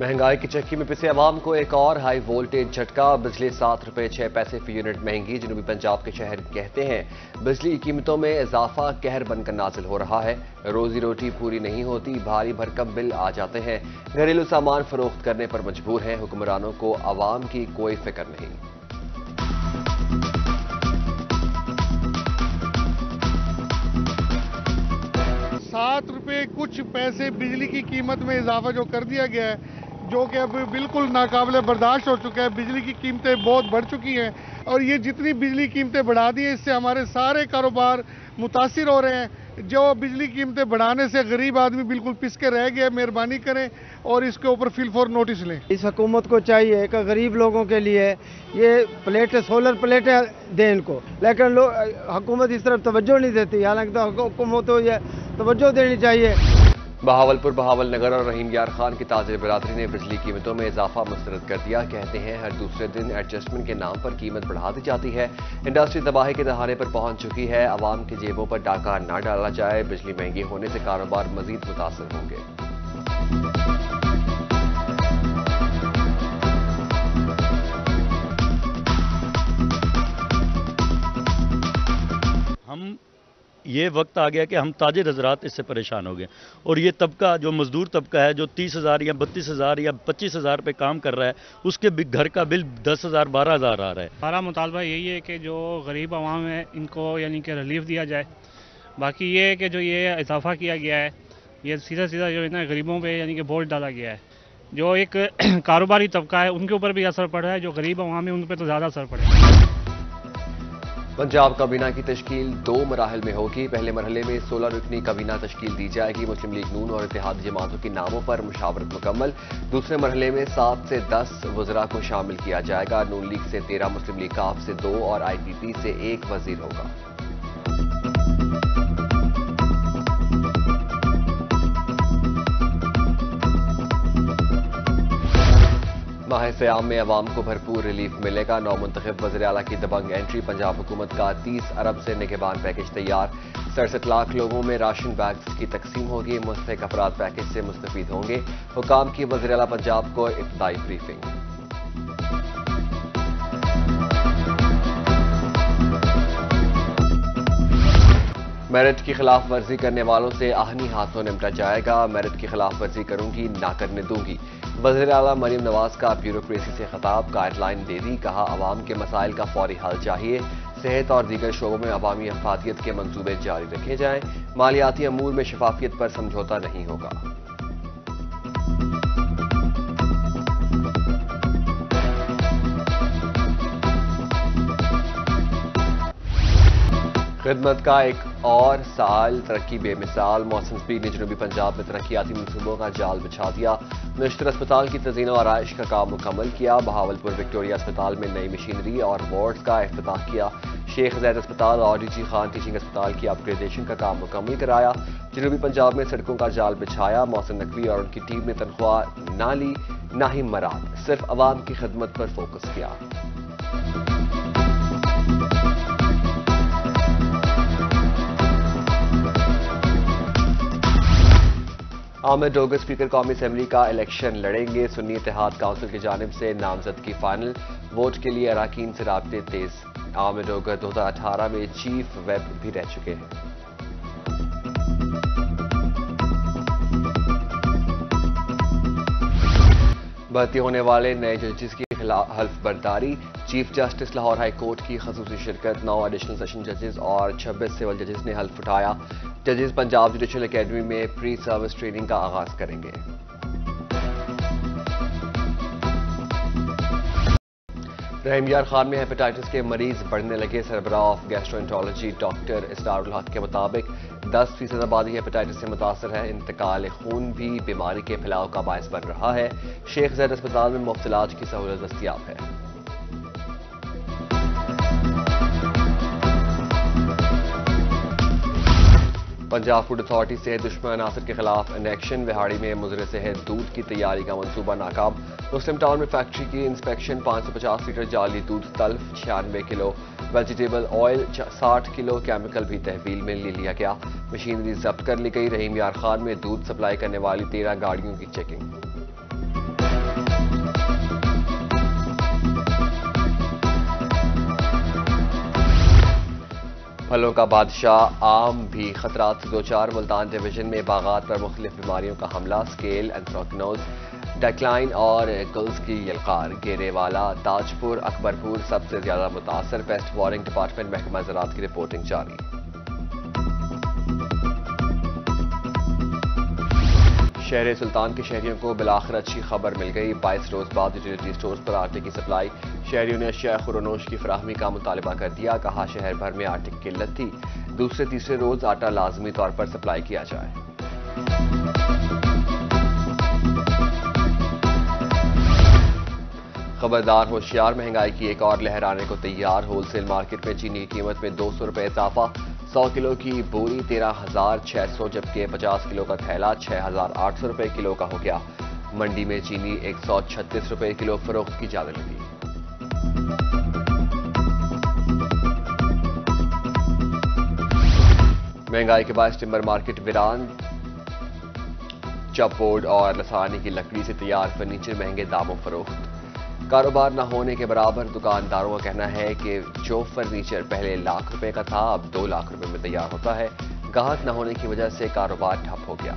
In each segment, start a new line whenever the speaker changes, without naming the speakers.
महंगाई की चक्की में पिसे अवाम को एक और हाई वोल्टेज झटका। बिजली 7 रुपये 6 पैसे फी यूनिट महंगी। जनूबी पंजाब के शहर कहते हैं बिजली की कीमतों में इजाफा कहर बनकर नाजिल हो रहा है। रोजी रोटी पूरी नहीं होती, भारी भरकम बिल आ जाते हैं। घरेलू सामान फरोख्त करने पर मजबूर हैं। हुक्मरानों को अवाम की कोई फिक्र नहीं।
7 रुपये कुछ पैसे बिजली की कीमत में इजाफा जो कर दिया गया है, जो कि अब बिल्कुल नाकाबिले बर्दाश्त हो चुका है। बिजली की कीमतें बहुत बढ़ चुकी हैं और ये जितनी बिजली कीमतें बढ़ा दी हैं, इससे हमारे सारे कारोबार मुतासिर हो रहे हैं। जो बिजली कीमतें बढ़ाने से गरीब आदमी बिल्कुल पिस के रह गए। मेहरबानी करें और इसके ऊपर फिलफौर नोटिस लें।
इस हुकूमत को चाहिए कि गरीब लोगों के लिए ये प्लेटें, सोलर प्लेटें दें इनको, लेकिन हुकूमत इस तरफ तवज्जो नहीं देती। हालांकि तो हुकूमत को ये तवज्जो देनी चाहिए।
बहावलपुर, बहावल नगर और रहीम यार खान की ताजिर बिरादरी ने बिजली कीमतों में इजाफा मुस्तरद कर दिया। कहते हैं हर दूसरे दिन एडजस्टमेंट के नाम पर कीमत बढ़ा दी जाती है। इंडस्ट्री तबाही के दहाने पर पहुंच चुकी है। आवाम की जेबों पर डाका न डाला जाए। बिजली महंगी होने से कारोबार मजीद मुतासर होंगे।
ये वक्त आ गया कि हम ताजिर हजरात इससे परेशान हो गए और ये तबका जो मजदूर तबका है जो 30,000 या 32,000 या 25,000 पे काम कर रहा है, उसके घर का बिल 10,000 12,000 आ रहा है।
हमारा मुतालबा यही है कि जो गरीब आवाम है इनको यानी कि रिलीफ दिया जाए। बाकी ये है कि जो ये इजाफा किया गया है, ये सीधा सीधा जो है ना गरीबों पे यानी कि बोझ डाला गया है। जो एक कारोबारी तबका है उनके ऊपर भी असर पड़ रहा है, जो गरीब आवाम है उन पर तो ज़्यादा असर पड़ेगा।
पंजाब काबीना की तश्कील 2 मराहल में होगी। पहले मरहले में 16 रुकनी काबीना तश्कील दी जाएगी। मुस्लिम लीग नून और इत्तेहादी जमातों के नामों पर मुशावरत मुकम्मल। दूसरे मरहले में 7 से 10 वज़रा को शामिल किया जाएगा। नून लीग से 13, मुस्लिम लीग काफ से 2 और IPP से 1 वजीर होगा। माह सियाम में अवाम को भरपूर रिलीफ मिलेगा। नौमुंतखब वज़ीर आला की दबंग एंट्री। पंजाब हुकूमत का 30 अरब से निगहबान पैकेज तैयार। 67 लाख लोगों में राशन बैग्स की तकसीम होगी। मुस्तहिक अफराद पैकेज से मुस्तफीद होंगे। हुकाम की वज़ीर आला पंजाब को इब्तिदाई ब्रीफिंग। मेरिट की खिलाफ वर्जी करने वालों से आहनी हाथों निपटा जाएगा। मेरिट की खिलाफ वर्जी करूंगी, ना करने दूंगी। वज़ीर आला मरीम नवाज का ब्यूरोक्रेसी से खिताब। गाइडलाइन दे दी, कहा अवाम के मसाइल का फौरी हल चाहिए। सेहत और दीगर शोबों में अवामी अफादियत के मंसूबे जारी रखे जाएं। मालियाती अमूर में शफाफियत पर समझौता नहीं होगा। खिदमत का एक और साल, तरक्की बेमिसाल। मौसम स्पीड ने जनूबी पंजाब में तरक्याती मनसूबों का जाल बिछा दिया। नश्तर अस्पताल की तज़ीन और आराइश का काम मुकम्मल किया। बहावलपुर विक्टोरिया अस्पताल में नई मशीनरी और वार्ड्स का इफ्तिताह किया। शेख ज़ैद अस्पताल और DG खान टीचिंग अस्पताल की अपग्रेडेशन का काम मुकम्मल कराया। जनूबी पंजाब में सड़कों का जाल बिछाया। मोहसिन नकवी और उनकी टीम ने तनख्वाह ना ली, ना ही मराद, सिर्फ अवाम की खिदमत पर फोकस किया। आमिर डोगर स्पीकर कौमी असेंबली का इलेक्शन लड़ेंगे। सुन्नी इत्तेहाद काउंसिल की जानिब से नामजदगी फाइनल। वोट के लिए अराकीन से राब्ते तेज। आमिर डोगर 2018 में चीफ वेब भी रह चुके हैं। भर्ती होने वाले नए जजेस की हल्फ बर्दारी। Chief justice Lahore high court की खसूसी शिरकत। 9 एडिशनल सेशन जजेस और 26 सिविल जजेस ने हल्फ उठाया। जजेस पंजाब जुडिशल एकेडमी में प्री सर्विस ट्रेनिंग का आगाज करेंगे। रहीम यार खान में हेपेटाइटिस के मरीज बढ़ने लगे। सरबराह ऑफ गैस्ट्रोएंटरोलॉजी डॉक्टर इसरारुल हक के मुताबिक 10% आबादी हेपेटाइटिस से मुतासर है। इंतकाल खून भी बीमारी के फैलाव का बायस बन रहा है। शेख ज़ैद अस्पताल में मुफ्त इलाज की सहूलत दस्तयाब है। पंजाब फूड अथॉरिटी से दुश्मन अनासर के खिलाफ इनेक्शन। विहाड़ी में मुजरे सेहत दूध की तैयारी का मंसूबा नाकाम। मुस्लिम टाउन में फैक्ट्री की इंस्पेक्शन। 550 लीटर जाली दूध तल्फ। 96 kilo vegetable oil, 60 kilo chemical भी तहवील में ले लिया गया। मशीनरी जब्त कर ली गई। रहीम यार खान में दूध सप्लाई करने वाली 13 गाड़ियों की चेकिंग। پھلوں کا بادشاہ آم بھی خطرات سے دوچار، ملتان ڈویژن میں باغات پر مختلف بیماریوں کا حملہ، اسکیل، اینتھراکنوز، ڈیکلائن اور گلز کی یلغار، گیرے والا، تاجپور، اکبرپور سب سے زیادہ متاثر، پیسٹ وارننگ ڈپارٹمنٹ محکمہ زراعت کی رپورٹنگ جاری۔ شہر سلطان کے شہریوں کو بالآخر اچھی خبر مل گئی، 22 روز بعد یوٹیلیٹی سٹورز پر آٹے کی سپلائی، شہریوں نے اشیاء خورونوش کی فراہمی کا مطالبہ کر دیا، کہا شہر بھر میں آٹے کی قلت تھی، دوسرے تیسرے روز آٹا لازمی طور پر سپلائی کیا جائے۔ خبردار ہوشیار، مہنگائی کی ایک اور لہر آنے کو تیار، ہول سیل مارکیٹ میں چینی کی قیمت میں 200 روپے اضافہ، 100 کلو کی بوری 13,600 جبکہ 50 کلو کا تھیلا 6,800 روپے کلو کا ہو گیا، منڈی میں چینی 136 روپے کلو فروخت کی جانے لگی۔ مہنگائی کے باعث ٹمبر مارکیٹ ویران، چپ بورڈ اور لسانی کی لکڑی سے تیار فرنیچر مہنگے داموں فروخت، کاروبار نہ ہونے کے برابر، دکانداروں کا کہنا ہے کہ جو فرنیچر پہلے ₹1,00,000 کا تھا اب ₹2,00,000 میں تیار ہوتا ہے، گاہک نہ ہونے کی وجہ سے کاروبار ٹھپ ہو گیا۔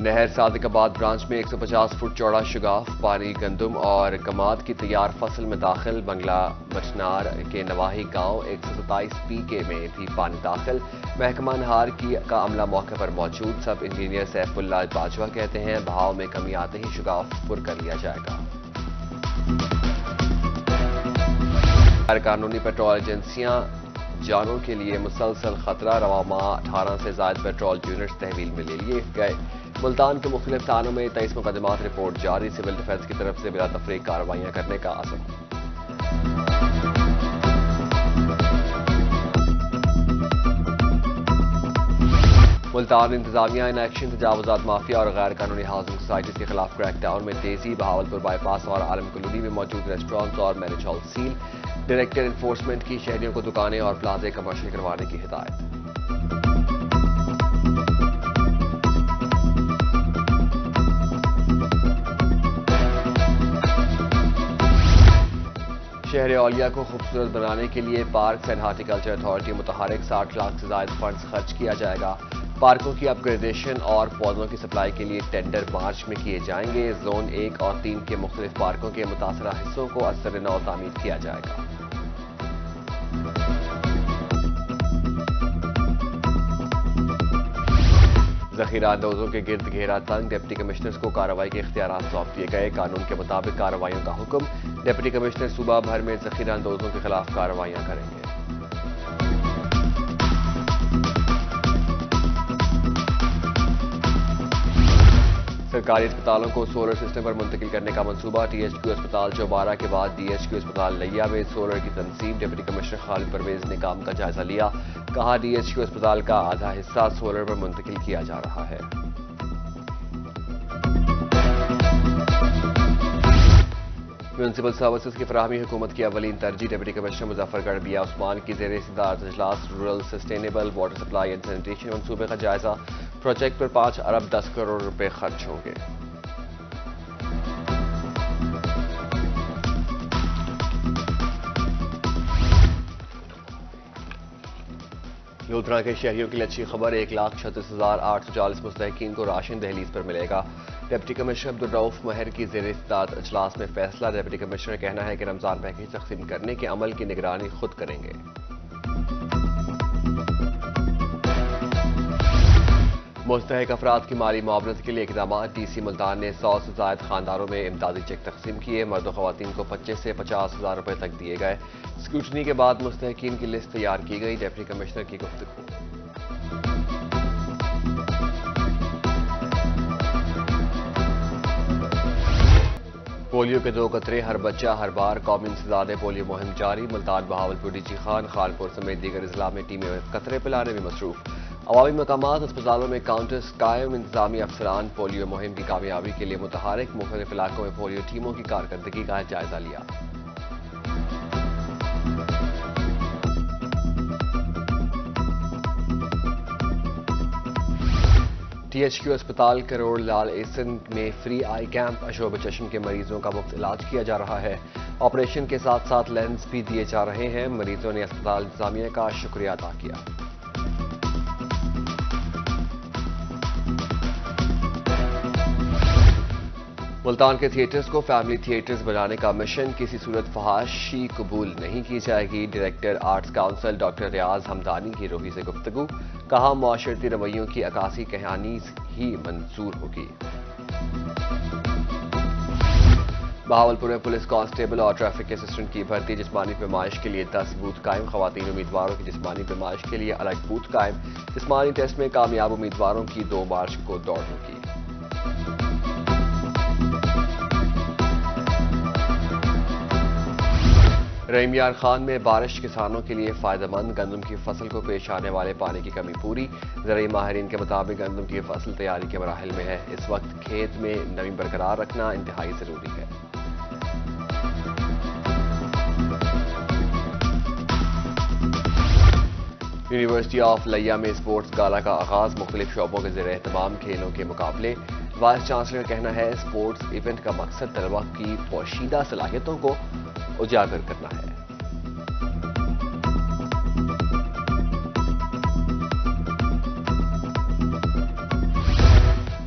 نہر صادق آباد برانچ میں 150 فٹ چوڑا شگاف، پانی گندم اور کماد کی تیار فصل میں داخل، بنگلہ مچنار کے نواحی گاؤں 127 PK میں بھی پانی داخل، محکمہ نہار کا عملہ موقع پر موجود، سب انجینئر سیف اللہ باجوہ کہتے ہیں بہاؤ میں کمی آتے ہی شگاف پر کر لیا جائے گا۔ غیر قانونی پیٹرول ایجنسیاں جانوں کے لیے مسلسل خطرہ، رواں ماہ 18 سے زائد پیٹرول یونٹس تحویل میں لے لیے گئے، ملتان کے مختلف تھانوں میں 23 مقدمات، رپورٹ جاری، سول ڈیفنس کی طرف سے بلا تفریق کارروائیاں کرنے کا عزم۔ ملتان انتظامیہ ان ایکشن، تجاوزات مافیا اور غیر قانونی ہاؤسنگ سوسائٹیز کے خلاف کریک ڈاؤن میں تیزی، بہاولپور بائی پاس اور عالم کالونی میں موجود ریسٹورانٹس اور marriage hall seal, director enforcement کی شہریوں کو دکانیں اور پلازے کمرشل کروانے کی ہدایت۔ شہر اولیا کو خوبصورت بنانے کے لیے پارکس اینڈ ہارٹیکلچر اتھارٹی متحرک، 60 لاکھ سے زائد فنڈز خرچ کیا جائے گا، پارکوں کی اپ گریڈیشن اور پودوں کی سپلائی کے لیے ٹینڈر مارچ میں کیے جائیں گے، زون 1 اور 3 کے مختلف پارکوں کے متاثرہ حصوں کو از سر نو تعمیر کیا جائے گا۔ ذخیرہ اندوزوں کے گرد گھیرا تنگ، ڈپٹی کمشنرز کو کارروائی کے اختیارات سونپ دیے گئے، قانون کے مطابق کارروائیوں کا حکم، ڈپٹی کمشنر صوبہ بھر میں ذخیرہ اندوزوں کے خلاف کارروائیاں کریں گے۔ سرکاری اسپتالوں کو سولر سسٹم پر منتقل کرنے کا منصوبہ، THQ اسپتال چوبارہ کے بعد DHQ اسپتال لیا میں سولر کی تنصیب، ڈپٹی کمشنر خالد پرویز نے کام کا جائزہ لیا، کہا DHQ اسپتال کا آدھا حصہ سولر پر منتقل کیا جا رہا ہے۔ میونسپل سروسز کی فراہمی حکومت کی اولین ترجیح، ڈپٹی کمشنر مظفر گڑھ بیا عثمان کی زیر صدارت اجلاس، rural sustainable water supply and sanitation منصوبے کا جائزہ، پروجیکٹ پر 5 ارب 10 کروڑ روپے خرچ ہوں گے۔ لودھراں کے شہریوں کے لیے اچھی خبر، 1,36,840 مستحقین کو راشن دہلیز پر ملے گا، ڈپٹی کمشنر عبدالرؤف ماہر کی زیر صدارت اجلاس میں فیصلہ، ڈپٹی کمشنر کا کہنا ہے کہ رمضان پیکیج تقسیم کرنے کے عمل کی نگرانی خود کریں گے۔ مستحق افراد کی مالی معاونت کے لیے اقدامات، DC ملتان نے 100 سے زائد خاندانوں میں امدادی چیک تقسیم کیے، مرد و خواتین کو 25 سے 50,000 روپے تک دیے گئے، اسکروٹنی کے بعد مستحقین کی لسٹ تیار کی گئی، ڈپٹی کمشنر کی گفتگو۔ پولیو کے 2 قطرے ہر بچہ ہر بار، قومی انسداد پولیو مہم جاری، ملتان، بہاولپور، DG خان، خانپور سمیت دیگر اضلاع میں ٹیمیں قطرے پلانے میں مصروف، عوامی مقامات، اسپتالوں میں کاؤنٹرز قائم، انتظامی افسران پولیو مہم کی کامیابی کے لیے متحرک، مختلف علاقوں میں پولیو ٹیموں کی کارکردگی کا جائزہ لیا۔ THQ अस्पताल करोड़ लाल एसन में फ्री आई कैंप अशोब चश्म के मरीजों का मुफ्त इलाज किया जा रहा है। ऑपरेशन के साथ साथ लेंस भी दिए जा रहे हैं। मरीजों ने अस्पताल इंतजामिया का शुक्रिया अदा किया। मुल्तान के थिएटर्स को फैमिली थिएटर्स बनाने का मिशन किसी सूरत फहाशी कबूल नहीं की जाएगी। डायरेक्टर आर्ट्स काउंसिल डॉक्टर रियाज हमदानी की रोही से गुफ्तगू, कहा मुआशरती रवैयों की अक्कासी कहानी ही मंजूर होगी। बहावलपुर में पुलिस कांस्टेबल और ट्रैफिक असिस्टेंट की भर्ती, जिस्मानी पैमाइश के लिए 10 बूथ कायम। खवातीन उम्मीदवारों की जिस्मानी पैमाइश के लिए अलग बूथ कायम। जिस्मानी टेस्ट में कामयाब उम्मीदवारों की 2 मार्च को दौड़ होगी। रहीम यार खान में बारिश किसानों के लिए फायदेमंद, गंदम की फसल को पेश आने वाले पानी की कमी पूरी। ज़राई माहिरीन के मुताबिक गंदम की फसल तैयारी के मराहिल में है। इस वक्त खेत में नमी बरकरार रखना इंतहाई जरूरी है। यूनिवर्सिटी ऑफ लिया में स्पोर्ट्स गाला का आगाज, मुख्तलिफ शोबों के ज़ेर एहतमाम खेलों के मुकाबले। वाइस चांसलर का कहना है स्पोर्ट्स इवेंट का मकसद तलबा की पोशीदा सलाहियतों को उजागर करना है।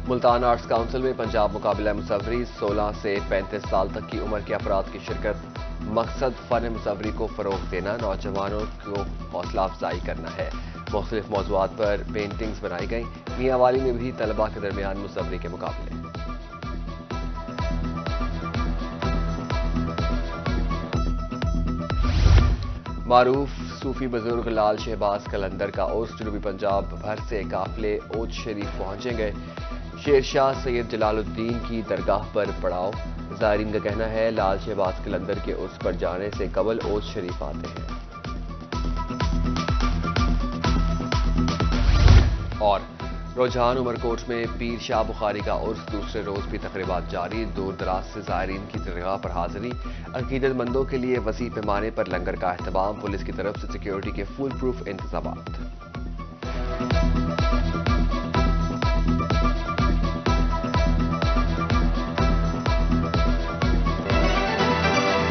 मुल्तान आर्ट्स काउंसिल में पंजाब मुकाबला मुसव्वरी, 16 से 35 साल तक की उम्र के अफराद की शिरकत। मकसद फन मुसव्वरी को फरोग देना, नौजवानों को हौसला अफजाई करना है। मुख्तलिफ मौज़ूआत पर पेंटिंग्स बनाई गई। मियांवाली में भी तलबा के दरमियान मुसव्वरी के मुकाबले। मारूफ सूफी बुजुर्ग लाल शहबाज कलंदर का उर्स, जनूबी पंजाब भर से काफिले ओज शरीफ पहुंचेंगे। शेरशाह सैयद जलालुद्दीन की दरगाह पर पड़ाव। ज़ायरीन का कहना है लाल शहबाज कलंदर के उर्स पर जाने से कबल ओज शरीफ आते हैं। और रुझान उमरकोट में पीर शाह बुखारी का उर्स, दूसरे रोज भी तकरीबात जारी। दूर दराज से ज़ायरीन की दरगाह पर हाजिरी। अकीदतमंदों के लिए वसी पैमाने पर लंगर का एहतमाम। पुलिस की तरफ से सिक्योरिटी के फुल प्रूफ इंतजाम।